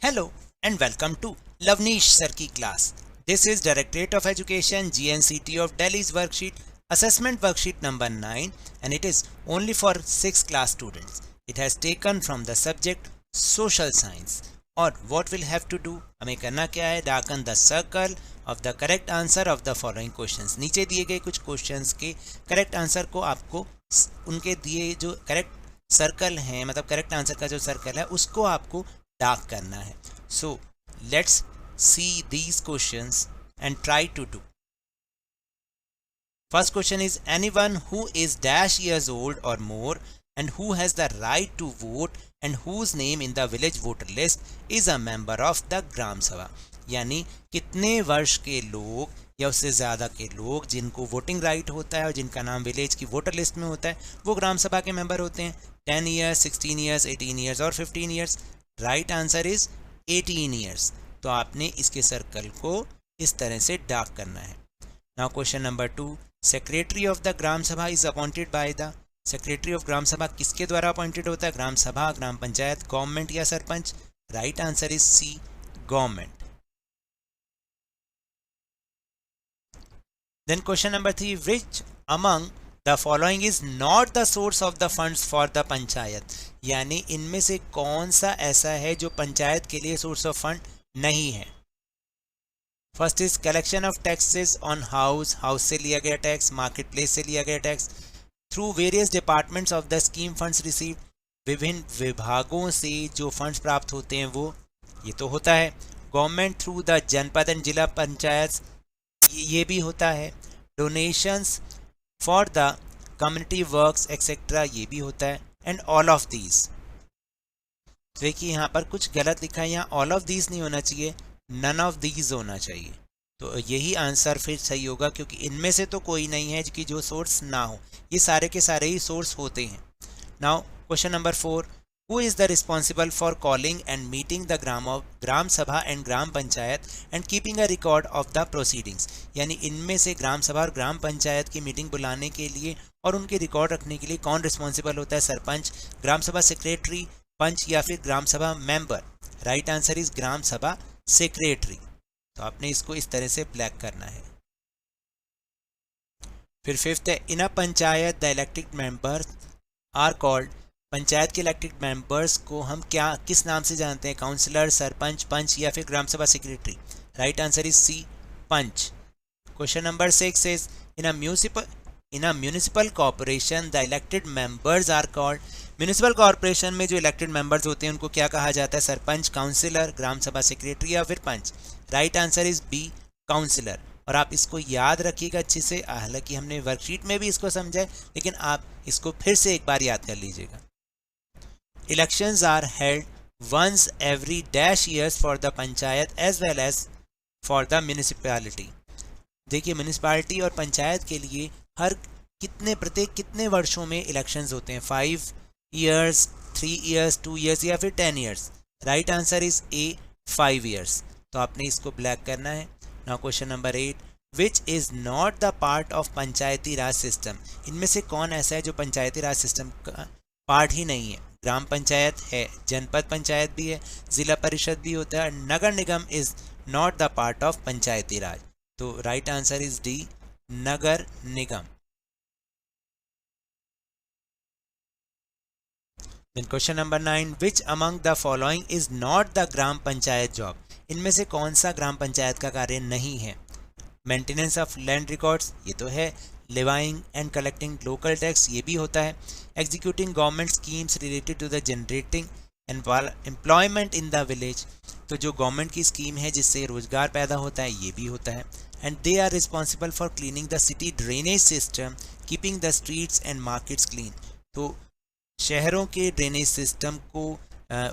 Hello and welcome to Lavnish Sir की class. This is Directorate of Education GNCT of Delhi's worksheet assessment worksheet number 9 and it is only for 6th class students. It has taken from the subject social science. और what we'll have to do, हमें करना क्या है, darken the circle of the correct answer of the following questions. नीचे दिए गए कुछ questions के correct answer को आपको उनके दिए जो correct सर्कल हैं, मतलब करेक्ट आंसर का जो सर्कल है उसको आपको डार्क करना है. So let's see these questions and try to do. First question is anyone who is dash years old और more and who has the right to vote and whose name in the village voter list is a member of the ग्राम सभा. यानी कितने वर्ष के लोग या उससे ज़्यादा के लोग जिनको वोटिंग राइट होता है और जिनका नाम विलेज की वोटर लिस्ट में होता है वो ग्राम सभा के मेंबर होते हैं. 10 ईयर्स, 16 ईयर्स, 18 ईयर्स और 15 years. Right answer is 18 years. तो आपने इसके सर्कल को इस तरह से डार्क करना है. Now question number 2. Secretary of the gram sabha is appointed by the. Secretary of gram sabha किसके द्वारा अपॉइंटेड होता है? ग्राम सभा, ग्राम पंचायत, गवर्नमेंट या sarpanch. Right answer is C, government. Then question number 3. Which among the following is not the source of the funds for the panchayat. यानी इनमें से कौन सा ऐसा है जो पंचायत के लिए सोर्स ऑफ फंड नहीं है? First is collection of taxes on house. House से लिया गया टैक्स, मार्केट प्लेस से लिया गया tax. Through various departments of the scheme funds receive. विभिन्न विभागों से जो फंड्स प्राप्त होते हैं वो ये तो होता है. गवर्नमेंट थ्रू द जनपद एंड जिला पंचायत ये भी होता है. Donations for the community works etcetera ये भी होता है. And all of these. देखिए यहाँ पर कुछ गलत लिखा है, यहाँ ऑल ऑफ दीज नहीं होना चाहिए, नन ऑफ दीज होना चाहिए. तो यही आंसर फिर सही होगा क्योंकि इनमें से तो कोई नहीं है कि जो सोर्स ना हो. ये सारे के सारे ही सोर्स होते हैं. Now question number 4. Who is the responsible for calling and meeting the gram sabha and gram panchayat and keeping a record of the proceedings. यानी इनमें से ग्राम सभा और ग्राम पंचायत की मीटिंग बुलाने के लिए और उनके रिकॉर्ड रखने के लिए कौन रिस्पॉन्सिबल होता है? सरपंच, ग्राम सभा सेक्रेटरी, पंच या फिर ग्राम सभा member. Right answer is gram sabha secretary. तो आपने इसको इस तरह से ब्लैक करना है. फिर 5th है in a panchayat the elected members are called. Panchayat के इलेक्टेड मेंबर्स को हम किस नाम से जानते हैं? काउंसलर, सरपंच, पंच या फिर gram sabha secretary. Right answer is C, panch. Question number 6 is in a municipal corporation the elected members are called. Municipal corporation में जो इलेक्टेड मेंबर्स होते हैं उनको क्या कहा जाता है? सरपंच, काउंसिलर, ग्राम सभा सेक्रेटरी या फिर panch. Right answer is B, councillor. और आप इसको याद रखिएगा अच्छे से, हालांकि हमने वर्कशीट में भी इसको समझा है लेकिन आप इसको फिर से एक बार याद कर लीजिएगा. Elections are held once every dash years for the panchayat as well as for the municipality. देखिए म्यूनिसिपैलिटी और पंचायत के लिए प्रत्येक कितने वर्षों में इलेक्शंस होते हैं? 5 ईयर्स, 3 ईयर्स, 2 ईयर्स या फिर 10 years. Right answer is a, 5 years. तो आपने इसको ब्लैक करना है. Now question number 8. Which is not the part of Panchayati Raj system. इनमें से कौन ऐसा है जो पंचायती राज सिस्टम का पार्ट ही नहीं है? ग्राम पंचायत है, जनपद पंचायत भी है, जिला परिषद भी होता है, Nagar Nigam is not the part of Panchayati Raj. तो right answer is D, Nagar Nigam. Then question number 9. Which among the following is not the gram panchayat job. इनमें से कौन सा ग्राम पंचायत का कार्य नहीं है? मेंटेनेंस ऑफ लैंड रिकॉर्ड्स ये तो है. Levying and collecting local tax ये भी होता है. Executing government schemes related to the generating employment in the village. तो जो गवर्नमेंट की स्कीम है जिससे रोजगार पैदा होता है ये भी होता है. And they are responsible for cleaning the city drainage system, keeping the streets and markets clean. तो शहरों के ड्रेनेज सिस्टम को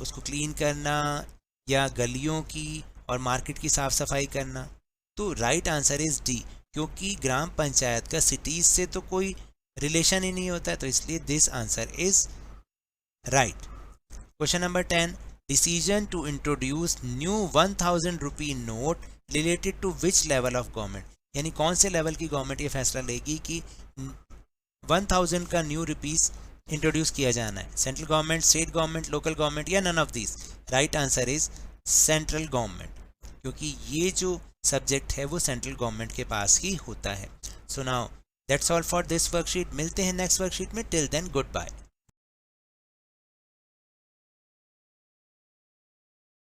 उसको क्लीन करना या गलियों की और मार्केट की साफ़ सफाई करना. तो राइट आंसर इज़ डी, क्योंकि ग्राम पंचायत का सिटीज़ से तो कोई रिलेशन ही नहीं होता है, तो इसलिए this answer is right. Question number 10. Decision to introduce new 1000 rupee note related to which level of government. यानी कौन से लेवल की गवर्नमेंट ये फैसला लेगी कि 1000 का न्यू रुपीज़ इंट्रोड्यूस किया जाना है? Central government, state government, local government या none of these. Right answer is central government, क्योंकि ये जो सब्जेक्ट है वो सेंट्रल गवर्नमेंट के पास ही होता है। So now that's all for this worksheet. मिलते हैं नेक्स्ट वर्कशीट में। Till then good bye.